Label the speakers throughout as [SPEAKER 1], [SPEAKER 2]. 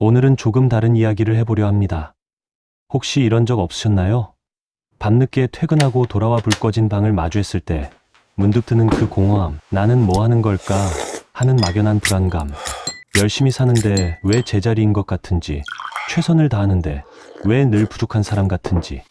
[SPEAKER 1] 오늘은 조금 다른 이야기를 해보려 합니다. 혹시 이런 적 없으셨나요? 밤늦게 퇴근하고 돌아와 불 꺼진 방을 마주했을 때 문득 드는 그 공허함, 나는 뭐 하는 걸까 하는 막연한 불안감, 열심히 사는데 왜 제자리인 것 같은지, 최선을 다하는데 왜 늘 부족한 사람 같은지.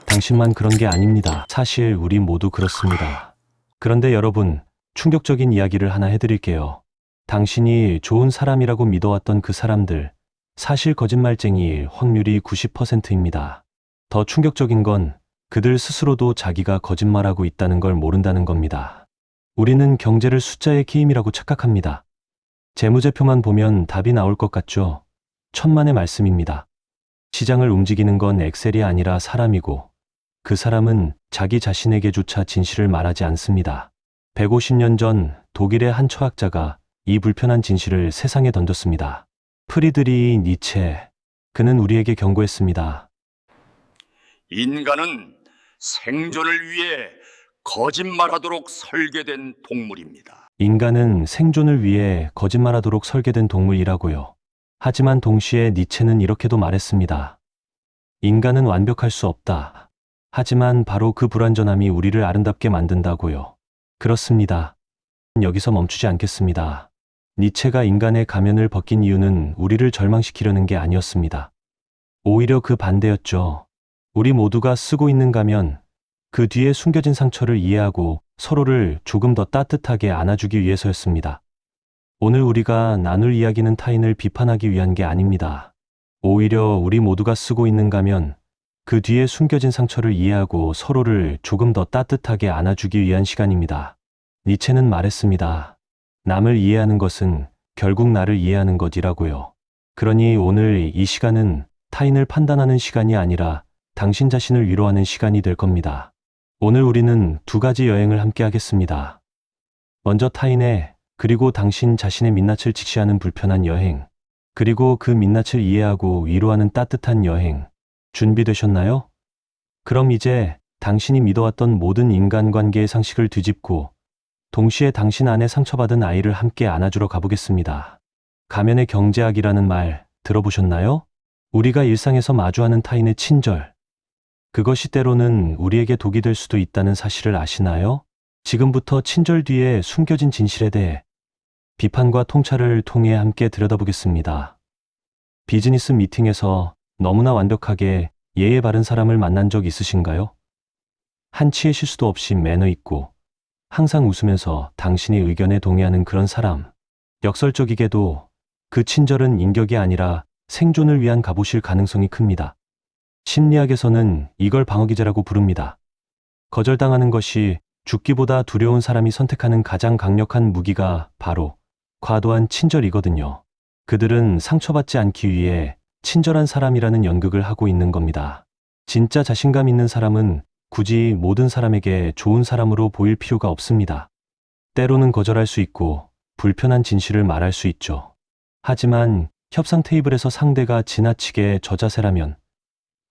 [SPEAKER 1] 당신만 그런 게 아닙니다. 사실 우리 모두 그렇습니다. 그런데 여러분, 충격적인 이야기를 하나 해드릴게요. 당신이 좋은 사람이라고 믿어왔던 그 사람들, 사실 거짓말쟁이일 확률이 90%입니다. 더 충격적인 건 그들 스스로도 자기가 거짓말하고 있다는 걸 모른다는 겁니다. 우리는 경제를 숫자의 게임이라고 착각합니다. 재무제표만 보면 답이 나올 것 같죠? 천만의 말씀입니다. 시장을 움직이는 건 엑셀이 아니라 사람이고, 그 사람은 자기 자신에게조차 진실을 말하지 않습니다. 150년 전 독일의 한 철학자가 이 불편한 진실을 세상에 던졌습니다. 프리드리히 니체. 그는 우리에게 경고했습니다.
[SPEAKER 2] 인간은 생존을 위해 거짓말하도록 설계된 동물입니다.
[SPEAKER 1] 인간은 생존을 위해 거짓말하도록 설계된 동물이라고요. 하지만 동시에 니체는 이렇게도 말했습니다. 인간은 완벽할 수 없다. 하지만 바로 그 불완전함이 우리를 아름답게 만든다고요. 그렇습니다. 여기서 멈추지 않겠습니다. 니체가 인간의 가면을 벗긴 이유는 우리를 절망시키려는 게 아니었습니다. 오히려 그 반대였죠. 우리 모두가 쓰고 있는 가면, 그 뒤에 숨겨진 상처를 이해하고 서로를 조금 더 따뜻하게 안아주기 위해서였습니다. 오늘 우리가 나눌 이야기는 타인을 비판하기 위한 게 아닙니다. 오히려 우리 모두가 쓰고 있는 가면, 그 뒤에 숨겨진 상처를 이해하고 서로를 조금 더 따뜻하게 안아주기 위한 시간입니다. 니체는 말했습니다. 남을 이해하는 것은 결국 나를 이해하는 것이라고요. 그러니 오늘 이 시간은 타인을 판단하는 시간이 아니라 당신 자신을 위로하는 시간이 될 겁니다. 오늘 우리는 두 가지 여행을 함께 하겠습니다. 먼저 타인의, 그리고 당신 자신의 민낯을 직시하는 불편한 여행, 그리고 그 민낯을 이해하고 위로하는 따뜻한 여행. 준비되셨나요? 그럼 이제 당신이 믿어왔던 모든 인간관계의 상식을 뒤집고 동시에 당신 안에 상처받은 아이를 함께 안아주러 가보겠습니다. 가면의 경제학이라는 말 들어보셨나요? 우리가 일상에서 마주하는 타인의 친절, 그것이 때로는 우리에게 독이 될 수도 있다는 사실을 아시나요? 지금부터 친절 뒤에 숨겨진 진실에 대해 비판과 통찰을 통해 함께 들여다보겠습니다. 비즈니스 미팅에서 너무나 완벽하게 예의 바른 사람을 만난 적 있으신가요? 한치의 실수도 없이 매너 있고 항상 웃으면서 당신의 의견에 동의하는 그런 사람. 역설적이게도 그 친절은 인격이 아니라 생존을 위한 갑옷일 가능성이 큽니다. 심리학에서는 이걸 방어기제라고 부릅니다. 거절당하는 것이 죽기보다 두려운 사람이 선택하는 가장 강력한 무기가 바로 과도한 친절이거든요. 그들은 상처받지 않기 위해 친절한 사람이라는 연극을 하고 있는 겁니다. 진짜 자신감 있는 사람은 굳이 모든 사람에게 좋은 사람으로 보일 필요가 없습니다. 때로는 거절할 수 있고 불편한 진실을 말할 수 있죠. 하지만 협상 테이블에서 상대가 지나치게 저자세라면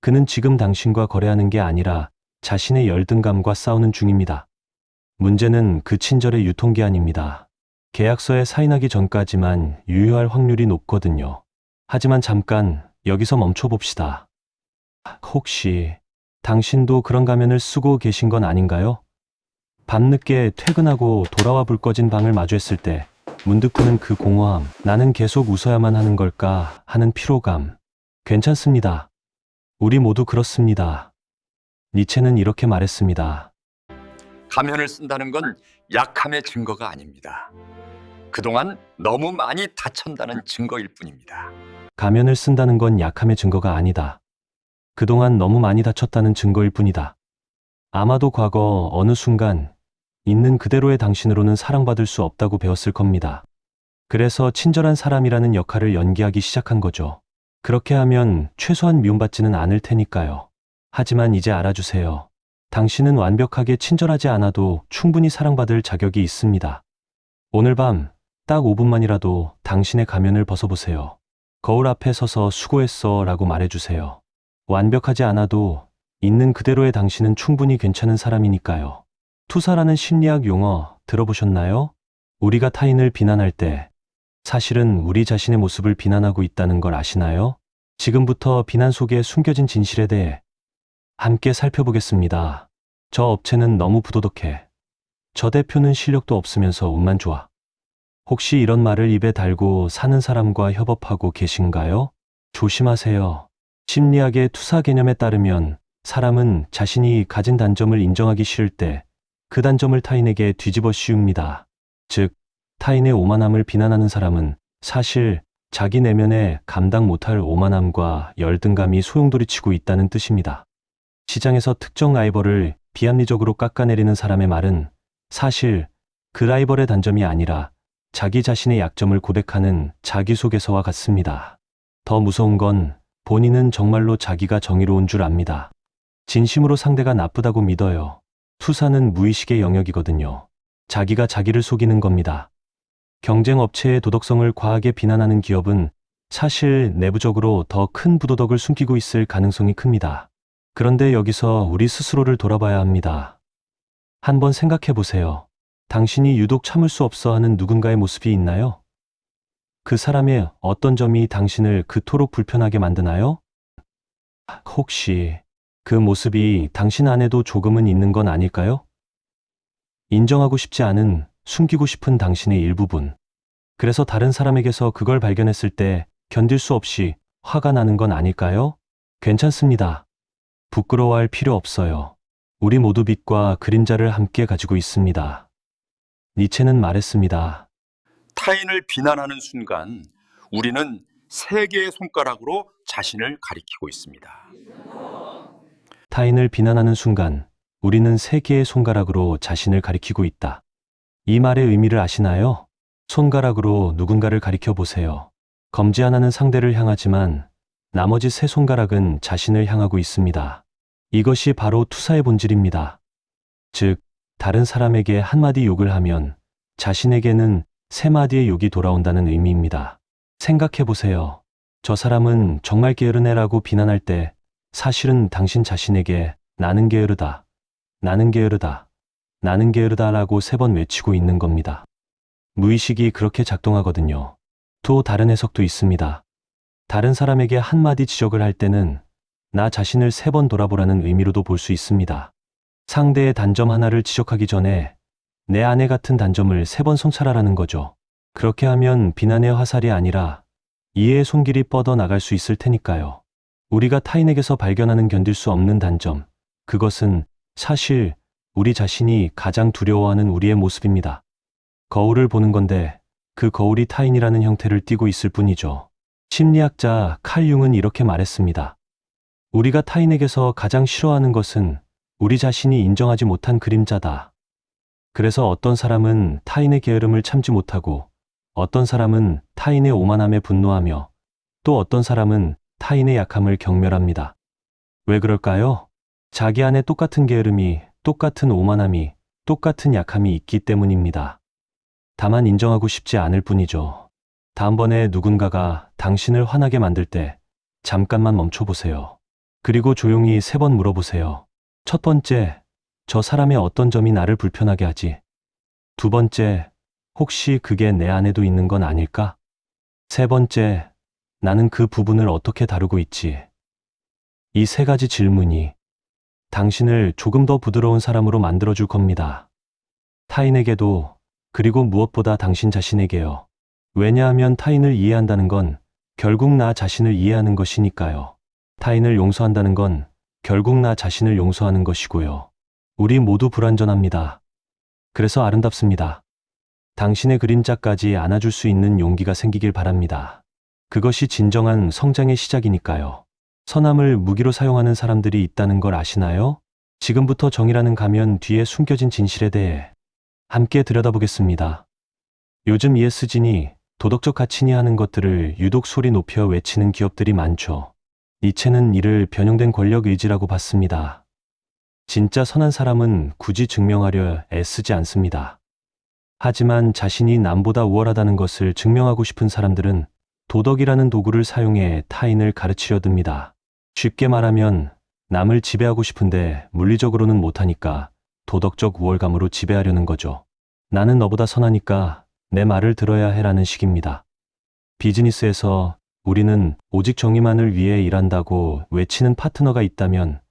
[SPEAKER 1] 그는 지금 당신과 거래하는 게 아니라 자신의 열등감과 싸우는 중입니다. 문제는 그 친절의 유통기한입니다. 계약서에 사인하기 전까지만 유효할 확률이 높거든요. 하지만 잠깐 여기서 멈춰봅시다. 혹시 당신도 그런 가면을 쓰고 계신 건 아닌가요? 밤늦게 퇴근하고 돌아와 불 꺼진 방을 마주했을 때 문득 드는 그 공허함, 나는 계속 웃어야만 하는 걸까 하는 피로감. 괜찮습니다. 우리 모두 그렇습니다. 니체는 이렇게 말했습니다.
[SPEAKER 2] 가면을 쓴다는 건 약함의 증거가 아닙니다. 그동안 너무 많이 다쳤다는 증거일 뿐입니다.
[SPEAKER 1] 가면을 쓴다는 건 약함의 증거가 아니다. 그동안 너무 많이 다쳤다는 증거일 뿐이다. 아마도 과거 어느 순간 있는 그대로의 당신으로는 사랑받을 수 없다고 배웠을 겁니다. 그래서 친절한 사람이라는 역할을 연기하기 시작한 거죠. 그렇게 하면 최소한 미움받지는 않을 테니까요. 하지만 이제 알아주세요. 당신은 완벽하게 친절하지 않아도 충분히 사랑받을 자격이 있습니다. 오늘 밤 딱 5분만이라도 당신의 가면을 벗어보세요. 거울 앞에 서서 수고했어 라고 말해주세요. 완벽하지 않아도 있는 그대로의 당신은 충분히 괜찮은 사람이니까요. 투사라는 심리학 용어 들어보셨나요? 우리가 타인을 비난할 때 사실은 우리 자신의 모습을 비난하고 있다는 걸 아시나요? 지금부터 비난 속에 숨겨진 진실에 대해 함께 살펴보겠습니다. 저 업체는 너무 부도덕해. 저 대표는 실력도 없으면서 운만 좋아. 혹시 이런 말을 입에 달고 사는 사람과 협업하고 계신가요? 조심하세요. 심리학의 투사 개념에 따르면 사람은 자신이 가진 단점을 인정하기 싫을 때 그 단점을 타인에게 뒤집어 씌웁니다. 즉, 타인의 오만함을 비난하는 사람은 사실 자기 내면에 감당 못할 오만함과 열등감이 소용돌이치고 있다는 뜻입니다. 시장에서 특정 라이벌을 비합리적으로 깎아내리는 사람의 말은 사실 그 라이벌의 단점이 아니라 자기 자신의 약점을 고백하는 자기소개서와 같습니다. 더 무서운 건 본인은 정말로 자기가 정의로운 줄 압니다. 진심으로 상대가 나쁘다고 믿어요. 투사는 무의식의 영역이거든요. 자기가 자기를 속이는 겁니다. 경쟁 업체의 도덕성을 과하게 비난하는 기업은 사실 내부적으로 더 큰 부도덕을 숨기고 있을 가능성이 큽니다. 그런데 여기서 우리 스스로를 돌아봐야 합니다. 한번 생각해 보세요. 당신이 유독 참을 수 없어 하는 누군가의 모습이 있나요? 그 사람의 어떤 점이 당신을 그토록 불편하게 만드나요? 혹시 그 모습이 당신 안에도 조금은 있는 건 아닐까요? 인정하고 싶지 않은, 숨기고 싶은 당신의 일부분. 그래서 다른 사람에게서 그걸 발견했을 때 견딜 수 없이 화가 나는 건 아닐까요? 괜찮습니다. 부끄러워할 필요 없어요. 우리 모두 빛과 그림자를 함께 가지고 있습니다. 니체는 말했습니다.
[SPEAKER 2] 타인을 비난하는 순간 우리는 세 개의 손가락으로 자신을 가리키고 있습니다.
[SPEAKER 1] 타인을 비난하는 순간 우리는 세 개의 손가락으로 자신을 가리키고 있다. 이 말의 의미를 아시나요? 손가락으로 누군가를 가리켜 보세요. 검지 하나는 상대를 향하지만 나머지 세 손가락은 자신을 향하고 있습니다. 이것이 바로 투사의 본질입니다. 즉, 다른 사람에게 한마디 욕을 하면 자신에게는 세 마디의 욕이 돌아온다는 의미입니다. 생각해 보세요. 저 사람은 정말 게으른 애라고 비난할 때 사실은 당신 자신에게 나는 게으르다, 나는 게으르다, 나는 게으르다라고 3번 외치고 있는 겁니다. 무의식이 그렇게 작동하거든요. 또 다른 해석도 있습니다. 다른 사람에게 한마디 지적을 할 때는 나 자신을 3번 돌아보라는 의미로도 볼 수 있습니다. 상대의 단점 하나를 지적하기 전에 내 안에 같은 단점을 3번 성찰하라는 거죠. 그렇게 하면 비난의 화살이 아니라 이해의 손길이 뻗어 나갈 수 있을 테니까요. 우리가 타인에게서 발견하는 견딜 수 없는 단점, 그것은 사실 우리 자신이 가장 두려워하는 우리의 모습입니다. 거울을 보는 건데 그 거울이 타인이라는 형태를 띠고 있을 뿐이죠. 심리학자 칼 융은 이렇게 말했습니다. 우리가 타인에게서 가장 싫어하는 것은 우리 자신이 인정하지 못한 그림자다. 그래서 어떤 사람은 타인의 게으름을 참지 못하고 어떤 사람은 타인의 오만함에 분노하며 또 어떤 사람은 타인의 약함을 경멸합니다. 왜 그럴까요? 자기 안에 똑같은 게으름이, 똑같은 오만함이, 똑같은 약함이 있기 때문입니다. 다만 인정하고 싶지 않을 뿐이죠. 다음번에 누군가가 당신을 화나게 만들 때 잠깐만 멈춰보세요. 그리고 조용히 3번 물어보세요. 첫 번째, 저 사람의 어떤 점이 나를 불편하게 하지? 두 번째, 혹시 그게 내 안에도 있는 건 아닐까? 세 번째, 나는 그 부분을 어떻게 다루고 있지? 이 3가지 질문이 당신을 조금 더 부드러운 사람으로 만들어줄 겁니다. 타인에게도, 그리고 무엇보다 당신 자신에게요. 왜냐하면 타인을 이해한다는 건 결국 나 자신을 이해하는 것이니까요. 타인을 용서한다는 건 결국 나 자신을 용서하는 것이고요. 우리 모두 불완전합니다. 그래서 아름답습니다. 당신의 그림자까지 안아줄 수 있는 용기가 생기길 바랍니다. 그것이 진정한 성장의 시작이니까요. 선함을 무기로 사용하는 사람들이 있다는 걸 아시나요? 지금부터 정의라는 가면 뒤에 숨겨진 진실에 대해 함께 들여다보겠습니다. 요즘 ESG니 도덕적 가치니 하는 것들을 유독 소리 높여 외치는 기업들이 많죠. 니체는 이를 변형된 권력 의지라고 봤습니다. 진짜 선한 사람은 굳이 증명하려 애쓰지 않습니다. 하지만 자신이 남보다 우월하다는 것을 증명하고 싶은 사람들은 도덕이라는 도구를 사용해 타인을 가르치려 듭니다. 쉽게 말하면 남을 지배하고 싶은데 물리적으로는 못하니까 도덕적 우월감으로 지배하려는 거죠. 나는 너보다 선하니까 내 말을 들어야 해라는 식입니다. 비즈니스에서 우리는 오직 정의만을 위해 일한다고 외치는 파트너가 있다면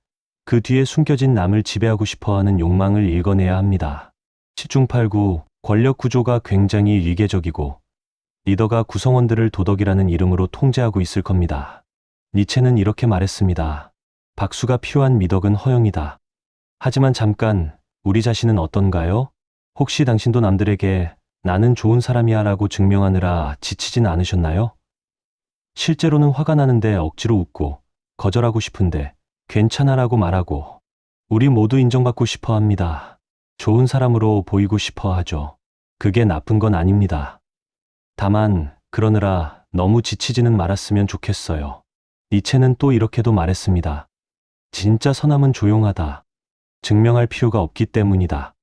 [SPEAKER 1] 그 뒤에 숨겨진 남을 지배하고 싶어 하는 욕망을 읽어내야 합니다. 시중팔구, 권력 구조가 굉장히 위계적이고 리더가 구성원들을 도덕이라는 이름으로 통제하고 있을 겁니다. 니체는 이렇게 말했습니다. 박수가 필요한 미덕은 허용이다. 하지만 잠깐, 우리 자신은 어떤가요? 혹시 당신도 남들에게 나는 좋은 사람이야 라고 증명하느라 지치진 않으셨나요? 실제로는 화가 나는데 억지로 웃고, 거절하고 싶은데 괜찮아 라고 말하고, 우리 모두 인정받고 싶어 합니다. 좋은 사람으로 보이고 싶어 하죠. 그게 나쁜 건 아닙니다. 다만 그러느라 너무 지치지는 말았으면 좋겠어요. 니체는 또 이렇게도 말했습니다. 진짜 선함은 조용하다. 증명할 필요가 없기 때문이다.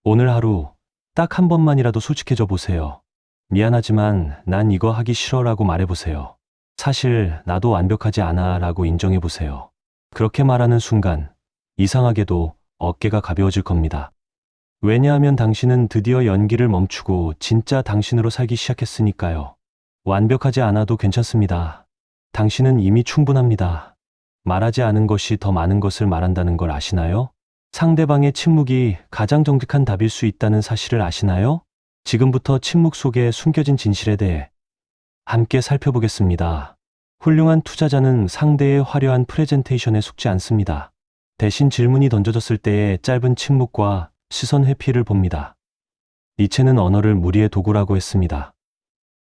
[SPEAKER 1] 오늘 하루 딱 한 번만이라도 솔직해져 보세요. 미안하지만 난 이거 하기 싫어라고 말해보세요. 사실 나도 완벽하지 않아라고 인정해보세요. 그렇게 말하는 순간 이상하게도 어깨가 가벼워질 겁니다. 왜냐하면 당신은 드디어 연기를 멈추고 진짜 당신으로 살기 시작했으니까요. 완벽하지 않아도 괜찮습니다. 당신은 이미 충분합니다. 말하지 않은 것이 더 많은 것을 말한다는 걸 아시나요? 상대방의 침묵이 가장 정직한 답일 수 있다는 사실을 아시나요? 지금부터 침묵 속에 숨겨진 진실에 대해 함께 살펴보겠습니다. 훌륭한 투자자는 상대의 화려한 프레젠테이션에 속지 않습니다. 대신 질문이 던져졌을 때의 짧은 침묵과 시선 회피를 봅니다. 니체는 언어를 무리의 도구라고 했습니다.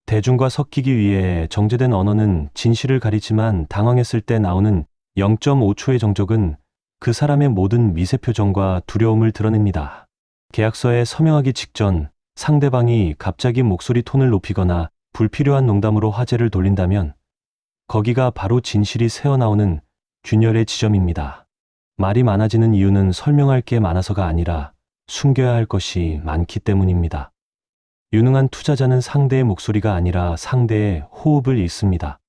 [SPEAKER 1] 대중과 섞이기 위해 정제된 언어는 진실을 가리지만 당황했을 때 나오는 0.5초의 정적은 그 사람의 모든 미세 표정과 두려움을 드러냅니다. 계약서에 서명하기 직전 상대방이 갑자기 목소리 톤을 높이거나 불필요한 농담으로 화제를 돌린다면 거기가 바로 진실이 새어나오는 균열의 지점입니다. 말이 많아지는 이유는 설명할 게 많아서가 아니라 숨겨야 할 것이 많기 때문입니다. 유능한 투자자는 상대의 목소리가 아니라 상대의 호흡을 읽습니다.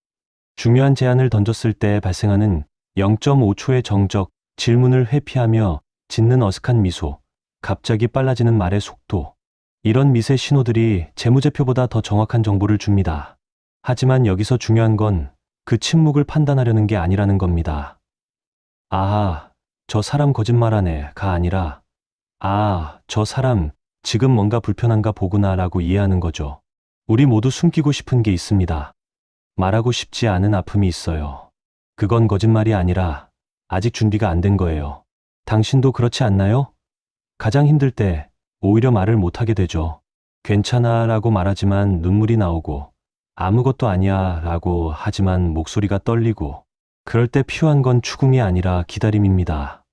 [SPEAKER 1] 중요한 제안을 던졌을 때 발생하는 0.5초의 정적, 질문을 회피하며 짓는 어색한 미소, 갑자기 빨라지는 말의 속도, 이런 미세 신호들이 재무제표보다 더 정확한 정보를 줍니다. 하지만 여기서 중요한 건 그 침묵을 판단하려는 게 아니라는 겁니다. 아하, 저 사람 거짓말하네가 아니라 저 사람 지금 뭔가 불편한가 보구나 라고 이해하는 거죠. 우리 모두 숨기고 싶은 게 있습니다. 말하고 싶지 않은 아픔이 있어요. 그건 거짓말이 아니라 아직 준비가 안 된 거예요. 당신도 그렇지 않나요? 가장 힘들 때 오히려 말을 못하게 되죠. 괜찮아 라고 말하지만 눈물이 나오고 아무것도 아니야 라고 하지만 목소리가 떨리고 그럴 때 필요한 건 추궁이 아니라 기다림입니다.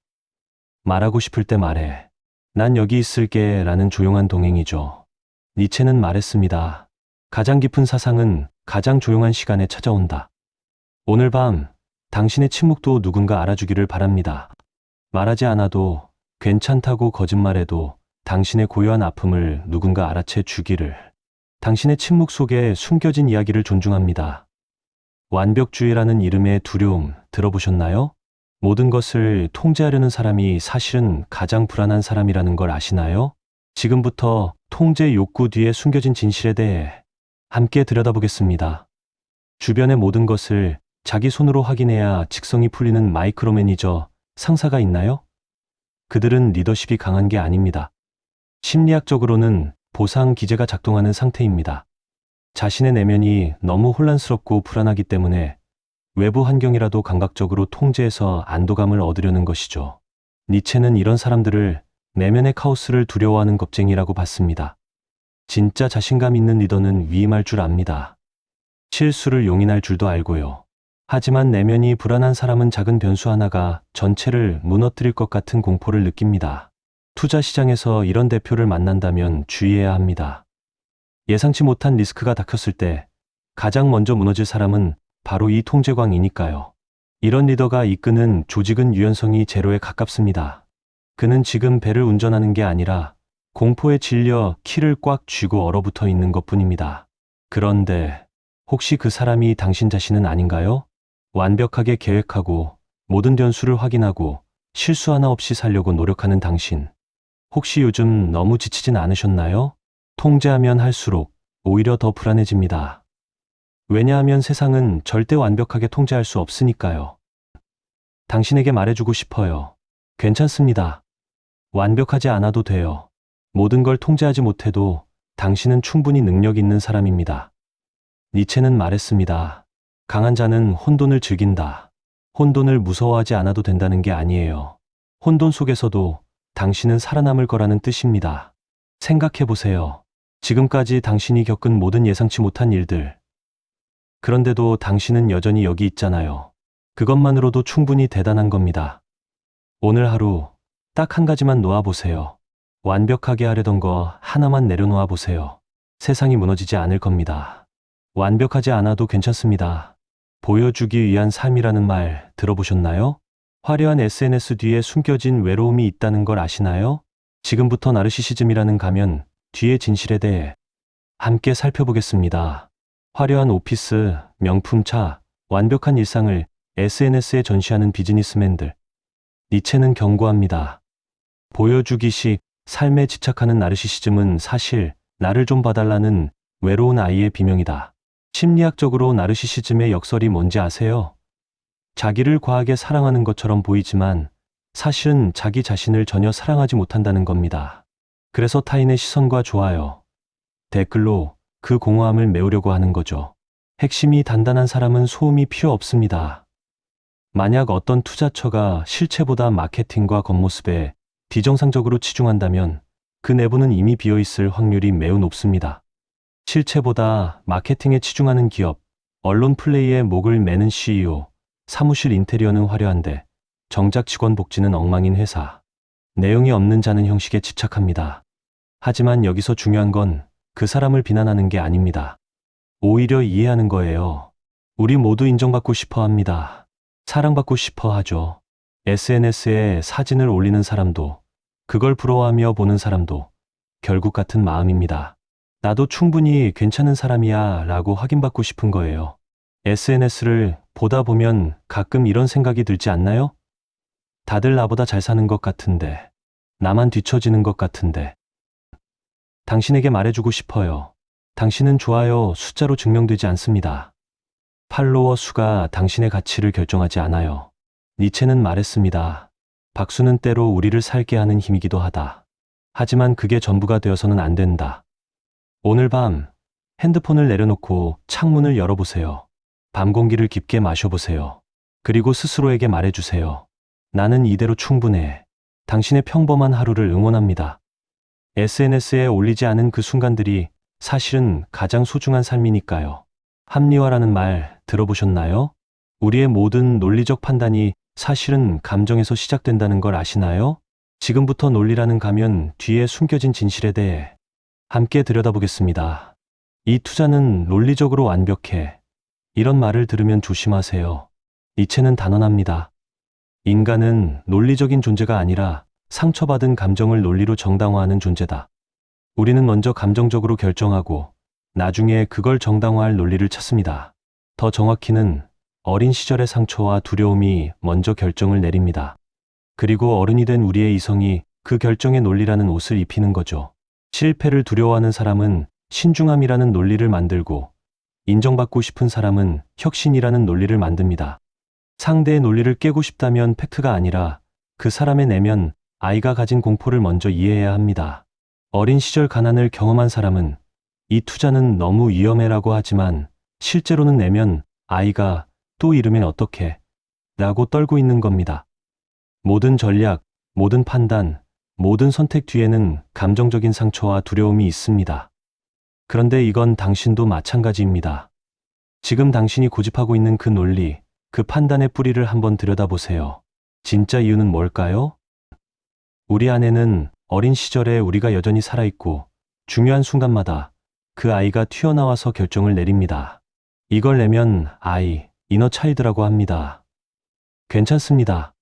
[SPEAKER 1] 말하고 싶을 때 말해. 난 여기 있을게 라는 조용한 동행이죠. 니체는 말했습니다. 가장 깊은 사상은 가장 조용한 시간에 찾아온다. 오늘 밤 당신의 침묵도 누군가 알아주기를 바랍니다. 말하지 않아도 괜찮다고 거짓말해도 당신의 고요한 아픔을 누군가 알아채 주기를. 당신의 침묵 속에 숨겨진 이야기를 존중합니다. 완벽주의라는 이름의 두려움 들어보셨나요? 모든 것을 통제하려는 사람이 사실은 가장 불안한 사람이라는 걸 아시나요? 지금부터 통제 욕구 뒤에 숨겨진 진실에 대해 함께 들여다보겠습니다. 주변의 모든 것을 자기 손으로 확인해야 직성이 풀리는 마이크로 매니저, 상사가 있나요? 그들은 리더십이 강한 게 아닙니다. 심리학적으로는 보상 기제가 작동하는 상태입니다. 자신의 내면이 너무 혼란스럽고 불안하기 때문에 외부 환경이라도 감각적으로 통제해서 안도감을 얻으려는 것이죠. 니체는 이런 사람들을 내면의 카오스를 두려워하는 겁쟁이라고 봤습니다. 진짜 자신감 있는 리더는 위임할 줄 압니다. 실수를 용인할 줄도 알고요. 하지만 내면이 불안한 사람은 작은 변수 하나가 전체를 무너뜨릴 것 같은 공포를 느낍니다. 투자 시장에서 이런 대표를 만난다면 주의해야 합니다. 예상치 못한 리스크가 닥쳤을 때 가장 먼저 무너질 사람은 바로 이 통제광이니까요. 이런 리더가 이끄는 조직은 유연성이 제로에 가깝습니다. 그는 지금 배를 운전하는 게 아니라 공포에 질려 키를 꽉 쥐고 얼어붙어 있는 것뿐입니다. 그런데 혹시 그 사람이 당신 자신은 아닌가요? 완벽하게 계획하고 모든 변수를 확인하고 실수 하나 없이 살려고 노력하는 당신. 혹시 요즘 너무 지치진 않으셨나요? 통제하면 할수록 오히려 더 불안해집니다. 왜냐하면 세상은 절대 완벽하게 통제할 수 없으니까요. 당신에게 말해주고 싶어요. 괜찮습니다. 완벽하지 않아도 돼요. 모든 걸 통제하지 못해도 당신은 충분히 능력 있는 사람입니다. 니체는 말했습니다. 강한 자는 혼돈을 즐긴다. 혼돈을 무서워하지 않아도 된다는 게 아니에요. 혼돈 속에서도 당신은 살아남을 거라는 뜻입니다. 생각해 보세요. 지금까지 당신이 겪은 모든 예상치 못한 일들. 그런데도 당신은 여전히 여기 있잖아요. 그것만으로도 충분히 대단한 겁니다. 오늘 하루 딱 한 가지만 놓아보세요. 완벽하게 하려던 거 하나만 내려놓아 보세요. 세상이 무너지지 않을 겁니다. 완벽하지 않아도 괜찮습니다. 보여주기 위한 삶이라는 말 들어보셨나요? 화려한 SNS 뒤에 숨겨진 외로움이 있다는 걸 아시나요? 지금부터 나르시시즘이라는 가면 뒤의 진실에 대해 함께 살펴보겠습니다. 화려한 오피스, 명품 차, 완벽한 일상을 SNS에 전시하는 비즈니스맨들. 니체는 경고합니다. 보여주기식 삶에 집착하는 나르시시즘은 사실 나를 좀 봐달라는 외로운 아이의 비명이다. 심리학적으로 나르시시즘의 역설이 뭔지 아세요? 자기를 과하게 사랑하는 것처럼 보이지만 사실은 자기 자신을 전혀 사랑하지 못한다는 겁니다. 그래서 타인의 시선과 좋아요, 댓글로 그 공허함을 메우려고 하는 거죠. 핵심이 단단한 사람은 소음이 필요 없습니다. 만약 어떤 투자처가 실체보다 마케팅과 겉모습에 비정상적으로 치중한다면 그 내부는 이미 비어있을 확률이 매우 높습니다. 실체보다 마케팅에 치중하는 기업, 언론 플레이에 목을 매는 CEO, 사무실 인테리어는 화려한데 정작 직원 복지는 엉망인 회사. 내용이 없는 자는 형식에 집착합니다. 하지만 여기서 중요한 건 그 사람을 비난하는 게 아닙니다. 오히려 이해하는 거예요. 우리 모두 인정받고 싶어 합니다. 사랑받고 싶어 하죠. SNS에 사진을 올리는 사람도, 그걸 부러워하며 보는 사람도 결국 같은 마음입니다. 나도 충분히 괜찮은 사람이야 라고 확인받고 싶은 거예요. SNS를 보다 보면 가끔 이런 생각이 들지 않나요? 다들 나보다 잘 사는 것 같은데, 나만 뒤처지는 것 같은데. 당신에게 말해주고 싶어요. 당신은 좋아요 숫자로 증명되지 않습니다. 팔로워 수가 당신의 가치를 결정하지 않아요. 니체는 말했습니다. 박수는 때로 우리를 살게 하는 힘이기도 하다. 하지만 그게 전부가 되어서는 안 된다. 오늘 밤 핸드폰을 내려놓고 창문을 열어보세요. 밤 공기를 깊게 마셔보세요. 그리고 스스로에게 말해주세요. 나는 이대로 충분해. 당신의 평범한 하루를 응원합니다. SNS에 올리지 않은 그 순간들이 사실은 가장 소중한 삶이니까요. 합리화라는 말 들어보셨나요? 우리의 모든 논리적 판단이 사실은 감정에서 시작된다는 걸 아시나요? 지금부터 논리라는 가면 뒤에 숨겨진 진실에 대해 함께 들여다보겠습니다. 이 투자는 논리적으로 완벽해. 이런 말을 들으면 조심하세요. 니체는 단언합니다. 인간은 논리적인 존재가 아니라 상처받은 감정을 논리로 정당화하는 존재다. 우리는 먼저 감정적으로 결정하고 나중에 그걸 정당화할 논리를 찾습니다. 더 정확히는 어린 시절의 상처와 두려움이 먼저 결정을 내립니다. 그리고 어른이 된 우리의 이성이 그 결정의 논리라는 옷을 입히는 거죠. 실패를 두려워하는 사람은 신중함이라는 논리를 만들고 인정받고 싶은 사람은 혁신이라는 논리를 만듭니다. 상대의 논리를 깨고 싶다면 팩트가 아니라 그 사람의 내면, 아이가 가진 공포를 먼저 이해해야 합니다. 어린 시절 가난을 경험한 사람은 이 투자는 너무 위험해라고 하지만 실제로는 내면 아이가 또 이르면 어떡해? 라고 떨고 있는 겁니다. 모든 전략, 모든 판단, 모든 선택 뒤에는 감정적인 상처와 두려움이 있습니다. 그런데 이건 당신도 마찬가지입니다. 지금 당신이 고집하고 있는 그 논리, 그 판단의 뿌리를 한번 들여다보세요. 진짜 이유는 뭘까요? 우리 안에는 어린 시절에 우리가 여전히 살아있고 중요한 순간마다 그 아이가 튀어나와서 결정을 내립니다. 이걸 내면 아이, 이너 차일드라고 합니다. 괜찮습니다.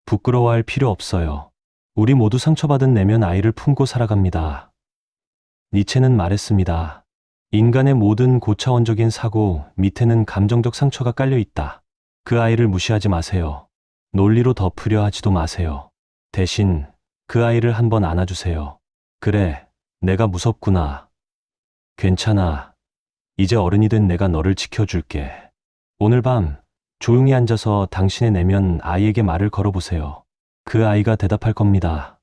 [SPEAKER 1] 부끄러워할 필요 없어요. 우리 모두 상처받은 내면 아이를 품고 살아갑니다. 니체는 말했습니다. 인간의 모든 고차원적인 사고 밑에는 감정적 상처가 깔려 있다. 그 아이를 무시하지 마세요. 논리로 덮으려 하지도 마세요. 대신 그 아이를 한번 안아주세요. 그래, 내가 무섭구나. 괜찮아. 이제 어른이 된 내가 너를 지켜줄게. 오늘 밤 조용히 앉아서 당신의 내면 아이에게 말을 걸어보세요. 그 아이가 대답할 겁니다.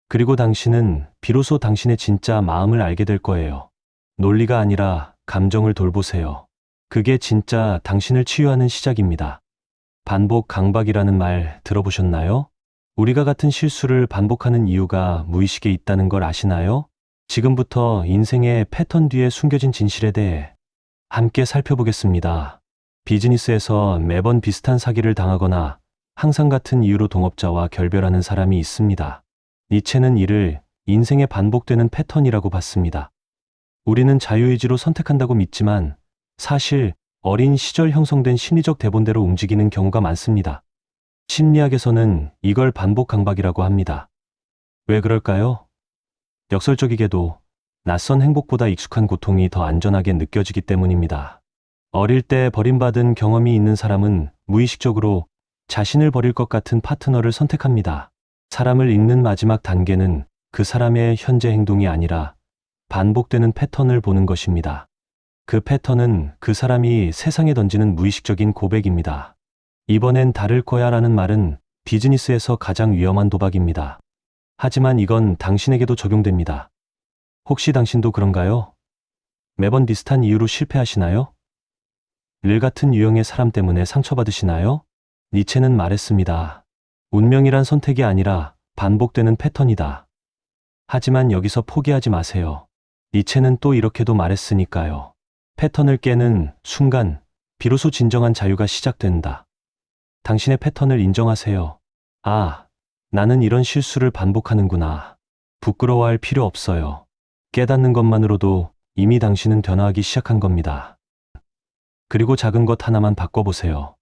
[SPEAKER 1] 그리고 당신은 비로소 당신의 진짜 마음을 알게 될 거예요. 논리가 아니라 감정을 돌보세요. 그게 진짜 당신을 치유하는 시작입니다. 반복 강박이라는 말 들어보셨나요? 우리가 같은 실수를 반복하는 이유가 무의식에 있다는 걸 아시나요? 지금부터 인생의 패턴 뒤에 숨겨진 진실에 대해 함께 살펴보겠습니다. 비즈니스에서 매번 비슷한 사기를 당하거나 항상 같은 이유로 동업자와 결별하는 사람이 있습니다. 니체는 이를 인생에 반복되는 패턴이라고 봤습니다. 우리는 자유의지로 선택한다고 믿지만 사실 어린 시절 형성된 심리적 대본대로 움직이는 경우가 많습니다. 심리학에서는 이걸 반복 강박이라고 합니다. 왜 그럴까요? 역설적이게도 낯선 행복보다 익숙한 고통이 더 안전하게 느껴지기 때문입니다. 어릴 때 버림받은 경험이 있는 사람은 무의식적으로 자신을 버릴 것 같은 파트너를 선택합니다. 사람을 읽는 마지막 단계는 그 사람의 현재 행동이 아니라 반복되는 패턴을 보는 것입니다. 그 패턴은 그 사람이 세상에 던지는 무의식적인 고백입니다. 이번엔 다를 거야 라는 말은 비즈니스에서 가장 위험한 도박입니다. 하지만 이건 당신에게도 적용됩니다. 혹시 당신도 그런가요? 매번 비슷한 이유로 실패하시나요? 늘 같은 유형의 사람 때문에 상처받으시나요? 니체는 말했습니다. 운명이란 선택이 아니라 반복되는 패턴이다. 하지만 여기서 포기하지 마세요. 니체는 또 이렇게도 말했으니까요. 패턴을 깨는 순간 비로소 진정한 자유가 시작된다. 당신의 패턴을 인정하세요. 아, 나는 이런 실수를 반복하는구나. 부끄러워할 필요 없어요. 깨닫는 것만으로도 이미 당신은 변화하기 시작한 겁니다. 그리고 작은 것 하나만 바꿔보세요.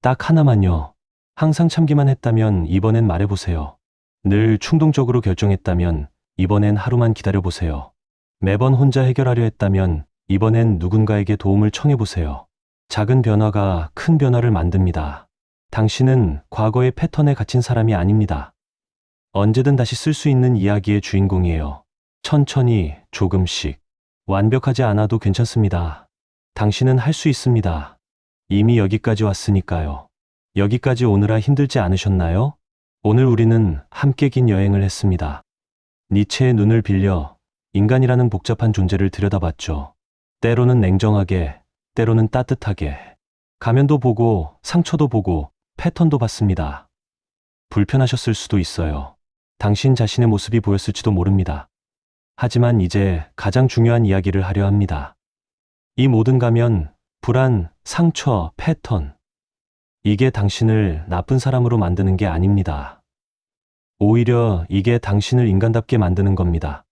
[SPEAKER 1] 딱 하나만요. 항상 참기만 했다면 이번엔 말해보세요. 늘 충동적으로 결정했다면 이번엔 하루만 기다려보세요. 매번 혼자 해결하려 했다면 이번엔 누군가에게 도움을 청해보세요. 작은 변화가 큰 변화를 만듭니다. 당신은 과거의 패턴에 갇힌 사람이 아닙니다. 언제든 다시 쓸 수 있는 이야기의 주인공이에요. 천천히, 조금씩. 완벽하지 않아도 괜찮습니다. 당신은 할 수 있습니다. 이미 여기까지 왔으니까요. 여기까지 오느라 힘들지 않으셨나요? 오늘 우리는 함께 긴 여행을 했습니다. 니체의 눈을 빌려 인간이라는 복잡한 존재를 들여다봤죠. 때로는 냉정하게, 때로는 따뜻하게. 가면도 보고, 상처도 보고, 패턴도 봤습니다. 불편하셨을 수도 있어요. 당신 자신의 모습이 보였을지도 모릅니다. 하지만 이제 가장 중요한 이야기를 하려 합니다. 이 모든 가면, 불안, 상처, 패턴. 이게 당신을 나쁜 사람으로 만드는 게 아닙니다. 오히려 이게 당신을 인간답게 만드는 겁니다.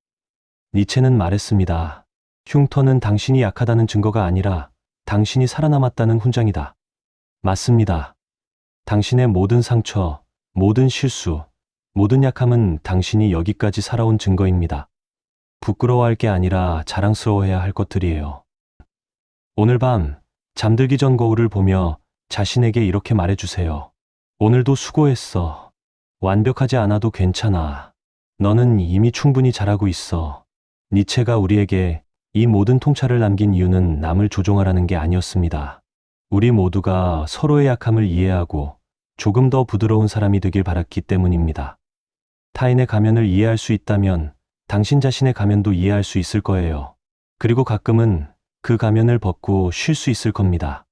[SPEAKER 1] 니체는 말했습니다. 흉터는 당신이 약하다는 증거가 아니라 당신이 살아남았다는 훈장이다. 맞습니다. 당신의 모든 상처, 모든 실수, 모든 약함은 당신이 여기까지 살아온 증거입니다. 부끄러워할 게 아니라 자랑스러워해야 할 것들이에요. 오늘 밤 잠들기 전 거울을 보며 자신에게 이렇게 말해주세요. 오늘도 수고했어. 완벽하지 않아도 괜찮아. 너는 이미 충분히 잘하고 있어. 니체가 우리에게 이 모든 통찰을 남긴 이유는 남을 조종하라는 게 아니었습니다. 우리 모두가 서로의 약함을 이해하고 조금 더 부드러운 사람이 되길 바랐기 때문입니다. 타인의 가면을 이해할 수 있다면 당신 자신의 가면도 이해할 수 있을 거예요. 그리고 가끔은 그 가면을 벗고 쉴 수 있을 겁니다.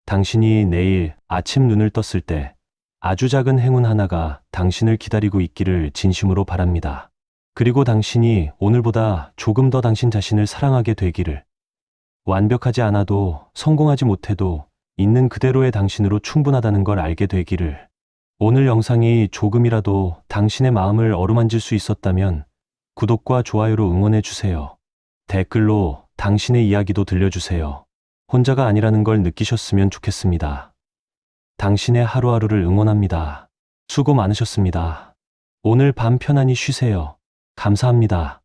[SPEAKER 1] 당신이 내일 아침 눈을 떴을 때 아주 작은 행운 하나가 당신을 기다리고 있기를 진심으로 바랍니다. 그리고 당신이 오늘보다 조금 더 당신 자신을 사랑하게 되기를. 완벽하지 않아도 성공하지 못해도 있는 그대로의 당신으로 충분하다는 걸 알게 되기를. 오늘 영상이 조금이라도 당신의 마음을 어루만질 수 있었다면 구독과 좋아요로 응원해 주세요. 댓글로 당신의 이야기도 들려주세요. 혼자가 아니라는 걸 느끼셨으면 좋겠습니다. 당신의 하루하루를 응원합니다. 수고 많으셨습니다. 오늘 밤 편안히 쉬세요. 감사합니다.